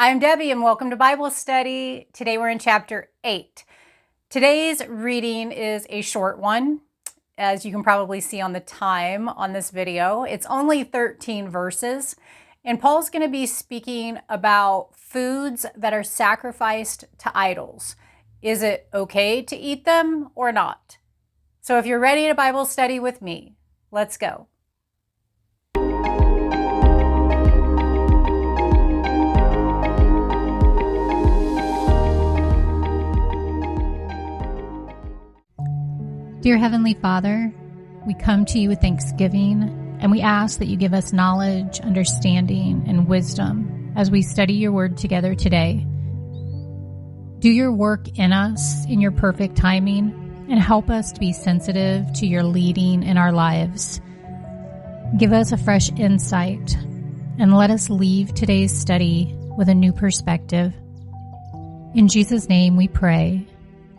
I'm Debbie and welcome to Bible Study. Today we're in chapter 8. Today's reading is a short one, as you can probably see on the time on this video. It's only 13 verses, and Paul's going to be speaking about foods that are sacrificed to idols. Is it okay to eat them or not? So if you're ready to Bible study with me, let's go. Dear Heavenly Father, we come to you with thanksgiving, and we ask that you give us knowledge, understanding, and wisdom as we study your word together today. Do your work in us in your perfect timing, and help us to be sensitive to your leading in our lives. Give us a fresh insight, and let us leave today's study with a new perspective. In Jesus' name we pray.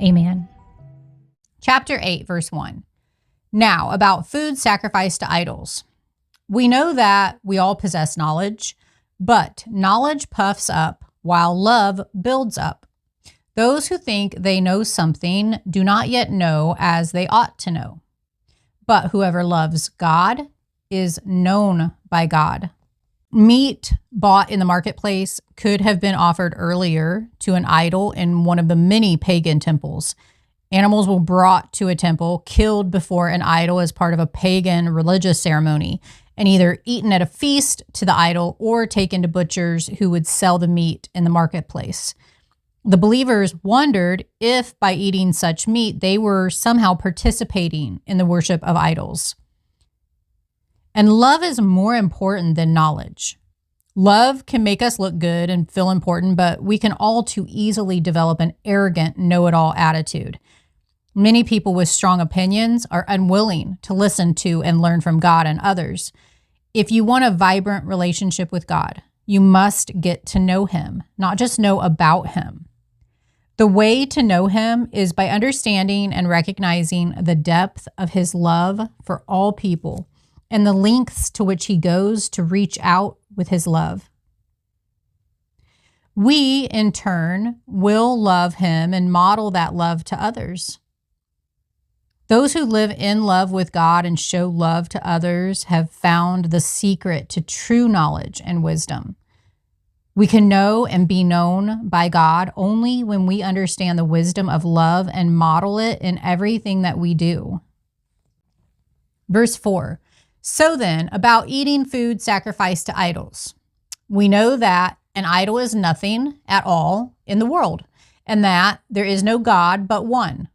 Amen. Chapter 8, verse 1. Now, about food sacrificed to idols. We know that we all possess knowledge, but knowledge puffs up while love builds up. Those who think they know something do not yet know as they ought to know. But whoever loves God is known by God. Meat bought in the marketplace could have been offered earlier to an idol in one of the many pagan temples. Animals were brought to a temple, killed before an idol as part of a pagan religious ceremony, and either eaten at a feast to the idol or taken to butchers who would sell the meat in the marketplace. The believers wondered if by eating such meat, they were somehow participating in the worship of idols. And love is more important than knowledge. Love can make us look good and feel important, but we can all too easily develop an arrogant, know-it-all attitude. Many people with strong opinions are unwilling to listen to and learn from God and others. If you want a vibrant relationship with God, you must get to know Him, not just know about Him. The way to know Him is by understanding and recognizing the depth of His love for all people and the lengths to which He goes to reach out with His love. We, in turn, will love Him and model that love to others. Those who live in love with God and show love to others have found the secret to true knowledge and wisdom. We can know and be known by God only when we understand the wisdom of love and model it in everything that we do. Verse 4. So then, about eating food sacrificed to idols. We know that an idol is nothing at all in the world, and that there is no God but one.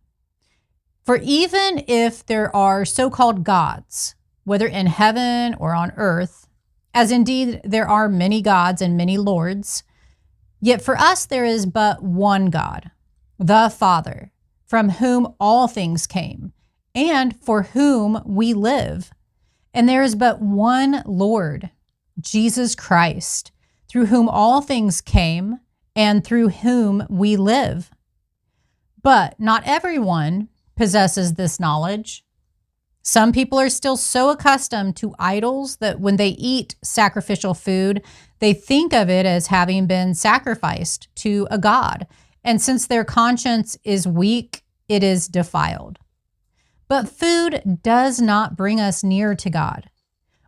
For even if there are so-called gods, whether in heaven or on earth, as indeed there are many gods and many lords, yet for us there is but one God, the Father, from whom all things came, and for whom we live. And there is but one Lord, Jesus Christ, through whom all things came, and through whom we live. But not everyone possesses this knowledge. Some people are still so accustomed to idols that when they eat sacrificial food, they think of it as having been sacrificed to a god. And since their conscience is weak, it is defiled. But food does not bring us near to God.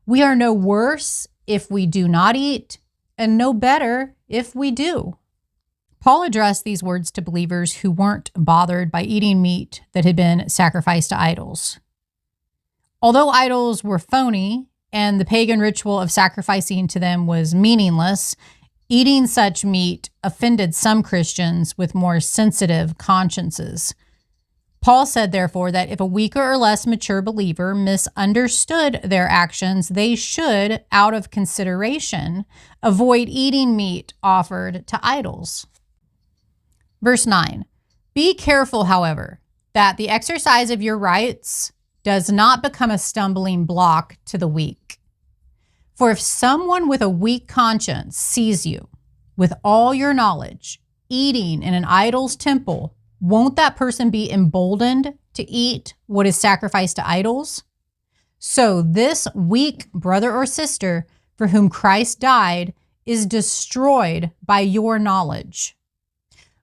We are no worse if we do not eat, and no better if we do. Paul addressed these words to believers who weren't bothered by eating meat that had been sacrificed to idols. Although idols were phony and the pagan ritual of sacrificing to them was meaningless, eating such meat offended some Christians with more sensitive consciences. Paul said, therefore, that if a weaker or less mature believer misunderstood their actions, they should, out of consideration, avoid eating meat offered to idols. Verse 9, be careful, however, that the exercise of your rights does not become a stumbling block to the weak. For if someone with a weak conscience sees you, with all your knowledge, eating in an idol's temple, won't that person be emboldened to eat what is sacrificed to idols? So this weak brother or sister for whom Christ died is destroyed by your knowledge.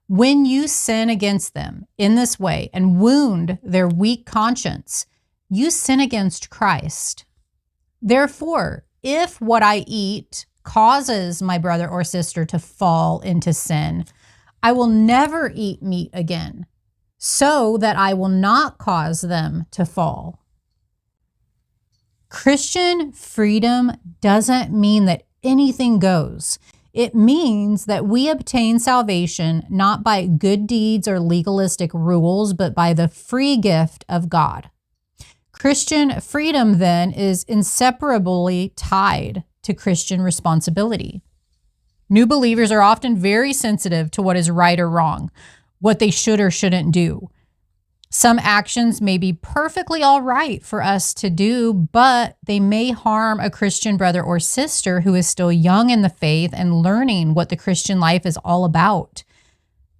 When you sin against them in this way and wound their weak conscience, you sin against Christ. Therefore, if what I eat causes my brother or sister to fall into sin, I will never eat meat again, so that I will not cause them to fall. Christian freedom doesn't mean that anything goes. It means that we obtain salvation not by good deeds or legalistic rules, but by the free gift of God. Christian freedom, then, is inseparably tied to Christian responsibility. New believers are often very sensitive to what is right or wrong, what they should or shouldn't do. Some actions may be perfectly all right for us to do, but they may harm a Christian brother or sister who is still young in the faith and learning what the Christian life is all about.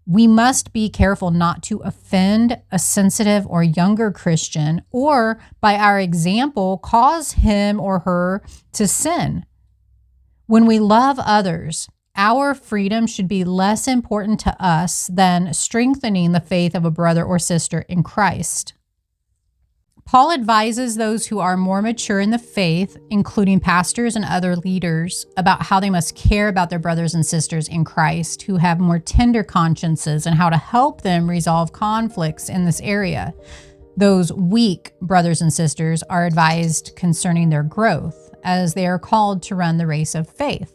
We must be careful not to offend a sensitive or younger Christian, or by our example, cause him or her to sin. When we love others, our freedom should be less important to us than strengthening the faith of a brother or sister in Christ. Paul advises those who are more mature in the faith, including pastors and other leaders, about how they must care about their brothers and sisters in Christ who have more tender consciences and how to help them resolve conflicts in this area. Those weak brothers and sisters are advised concerning their growth, as they are called to run the race of faith.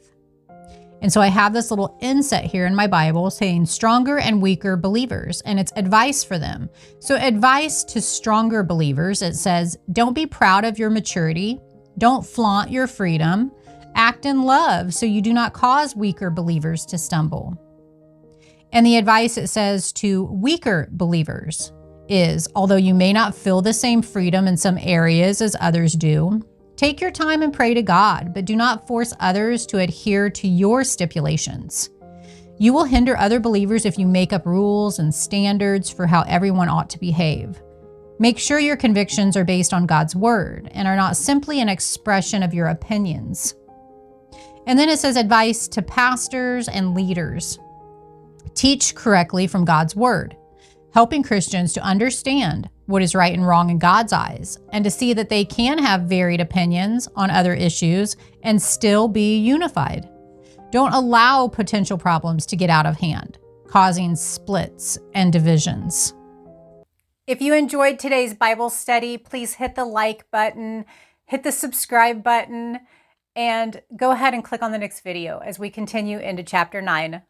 And so I have this little inset here in my Bible saying stronger and weaker believers, and it's advice for them. So advice to stronger believers, it says, don't be proud of your maturity. Don't flaunt your freedom. Act in love so you do not cause weaker believers to stumble. And the advice it says to weaker believers is, although you may not feel the same freedom in some areas as others do, take your time and pray to God, but do not force others to adhere to your stipulations. You will hinder other believers if you make up rules and standards for how everyone ought to behave. Make sure your convictions are based on God's word and are not simply an expression of your opinions. And then it says advice to pastors and leaders. Teach correctly from God's word, helping Christians to understand what is right and wrong in God's eyes, and to see that they can have varied opinions on other issues and still be unified. Don't allow potential problems to get out of hand, causing splits and divisions. If you enjoyed today's Bible study, please hit the like button, hit the subscribe button, and go ahead and click on the next video as we continue into chapter 9.